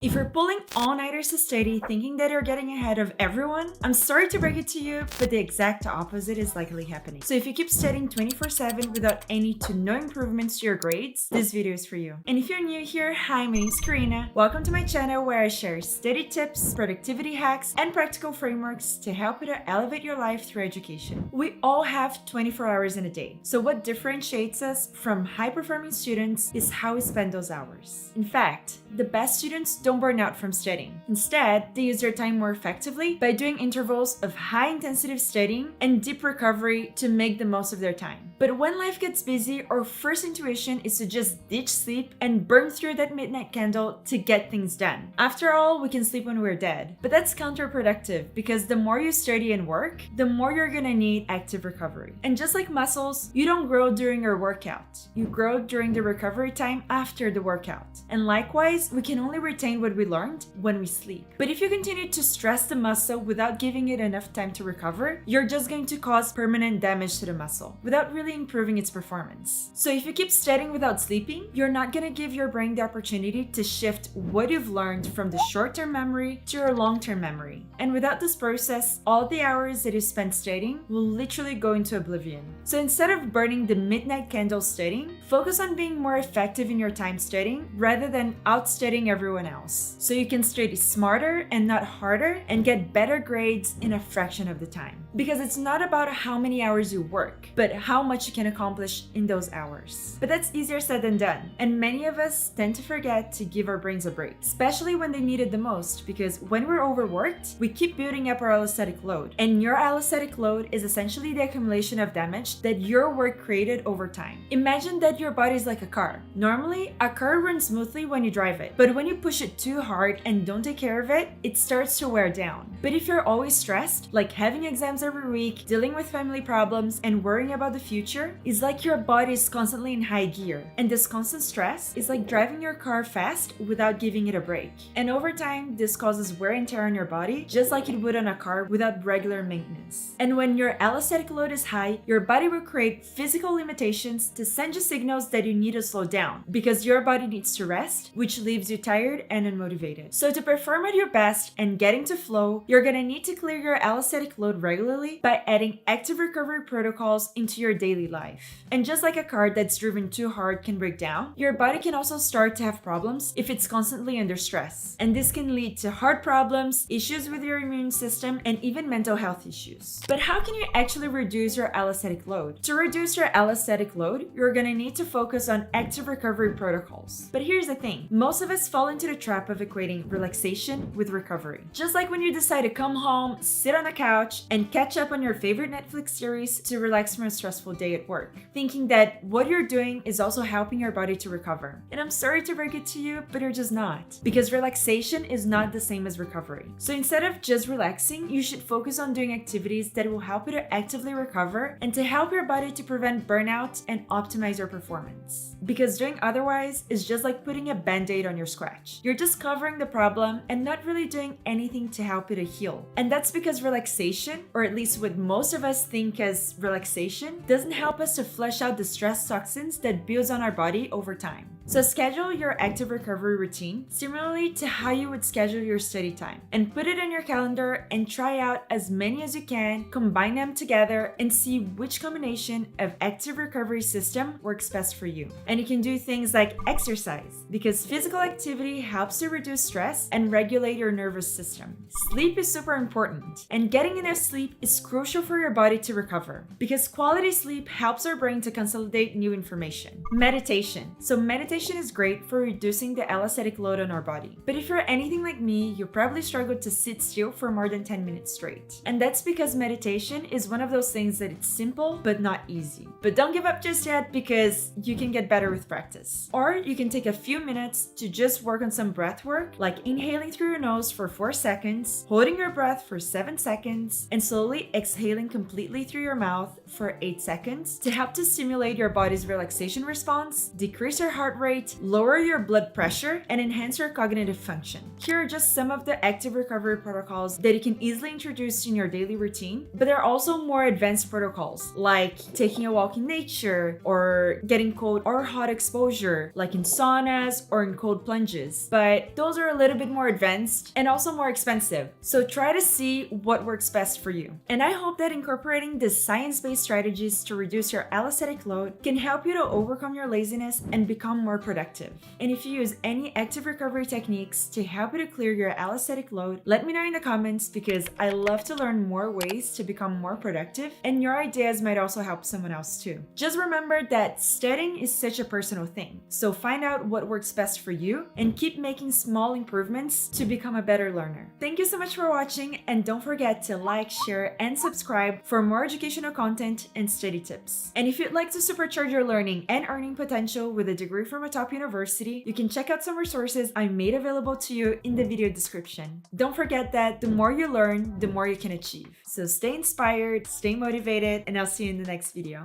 If you're pulling all-nighters to study thinking that you're getting ahead of everyone, I'm sorry to break it to you, but the exact opposite is likely happening. So if you keep studying 24/7 without any to no improvements to your grades, this video is for you. And if you're new here, hi, my name is Karina. Welcome to my channel where I share study tips, productivity hacks, and practical frameworks to help you to elevate your life through education. We all have 24 hours in a day. So what differentiates us from high-performing students is how we spend those hours. In fact, the best students don't burn out from studying. Instead, they use their time more effectively by doing intervals of high-intensity studying and deep recovery to make the most of their time. But when life gets busy, our first intuition is to just ditch sleep and burn through that midnight candle to get things done. After all, we can sleep when we're dead. But that's counterproductive because the more you study and work, the more you're gonna need active recovery. And just like muscles, you don't grow during your workout. You grow during the recovery time after the workout. And likewise, we can only retain what we learned when we sleep. But if you continue to stress the muscle without giving it enough time to recover, you're just going to cause permanent damage to the muscle without really improving its performance. So if you keep studying without sleeping, you're not going to give your brain the opportunity to shift what you've learned from the short-term memory to your long-term memory. And without this process, all the hours that you spend studying will literally go into oblivion. So instead of burning the midnight candle studying, focus on being more effective in your time studying rather than outstudying everyone else. So you can study smarter and not harder and get better grades in a fraction of the time. Because it's not about how many hours you work, but how much you can accomplish in those hours. But that's easier said than done. And many of us tend to forget to give our brains a break, especially when they need it the most, because when we're overworked, we keep building up our allostatic load. And your allostatic load is essentially the accumulation of damage that your work created over time. Imagine that your body is like a car. Normally, a car runs smoothly when you drive it, but when you push it too hard and don't take care of it, it starts to wear down. But if you're always stressed, like having exams every week, dealing with family problems, and worrying about the future, it's like your body is constantly in high gear. And this constant stress is like driving your car fast without giving it a break. And over time, this causes wear and tear on your body, just like it would on a car without regular maintenance. And when your allostatic load is high, your body will create physical limitations to send you signals that you need to slow down, because your body needs to rest, which leaves you tired and unmotivated. So to perform at your best and get into flow, you're gonna need to clear your allostatic load regularly by adding active recovery protocols into your daily life. And just like a car that's driven too hard can break down, your body can also start to have problems if it's constantly under stress. And this can lead to heart problems, issues with your immune system, and even mental health issues. But how can you actually reduce your allostatic load? To reduce your allostatic load, you're gonna need to focus on active recovery protocols. But here's the thing, most of us fall into the trap of equating relaxation with recovery. Just like when you decide to come home, sit on the couch, and catch up on your favorite Netflix series to relax from a stressful day at work, thinking that what you're doing is also helping your body to recover. And I'm sorry to break it to you, but you're just not. Because relaxation is not the same as recovery. So instead of just relaxing, you should focus on doing activities that will help you to actively recover and to help your body to prevent burnout and optimize your performance. Because doing otherwise is just like putting a band-aid on your scratch. You're just covering the problem and not really doing anything to help you to heal. And that's because relaxation, or at least what most of us think as relaxation, doesn't help us to flush out the stress toxins that builds on our body over time. So schedule your active recovery routine similarly to how you would schedule your study time, and put it on your calendar and try out as many as you can, combine them together, and see which combination of active recovery system works best for you. And you can do things like exercise, because physical activity helps to reduce stress and regulate your nervous system. Sleep is super important, and getting enough sleep is crucial for your body to recover, because quality sleep helps our brain to consolidate new information. Meditation. So meditation is great for reducing the allostatic load on our body. But if you're anything like me, you probably struggle to sit still for more than 10 minutes straight. And that's because meditation is one of those things that it's simple but not easy. But don't give up just yet, because you can get better with practice. Or you can take a few minutes to just work on some breath work, like inhaling through your nose for 4 seconds, holding your breath for 7 seconds, and slowly exhaling completely through your mouth for 8 seconds to help to stimulate your body's relaxation response, decrease your heart rate, rate, lower your blood pressure, and enhance your cognitive function. Here are just some of the active recovery protocols that you can easily introduce in your daily routine, but there are also more advanced protocols like taking a walk in nature or getting cold or hot exposure like in saunas or in cold plunges. But those are a little bit more advanced and also more expensive. So try to see what works best for you. And I hope that incorporating these science-based strategies to reduce your allostatic load can help you to overcome your laziness and become more productive. And if you use any active recovery techniques to help you to clear your allostatic load, let me know in the comments because I love to learn more ways to become more productive, and your ideas might also help someone else too. Just remember that studying is such a personal thing, so find out what works best for you and keep making small improvements to become a better learner. Thank you so much for watching, and don't forget to like, share, and subscribe for more educational content and study tips. And if you'd like to supercharge your learning and earning potential with a degree from a top university, you can check out some resources I made available to you in the video description. Don't forget that the more you learn, the more you can achieve. So stay inspired, stay motivated, and I'll see you in the next video.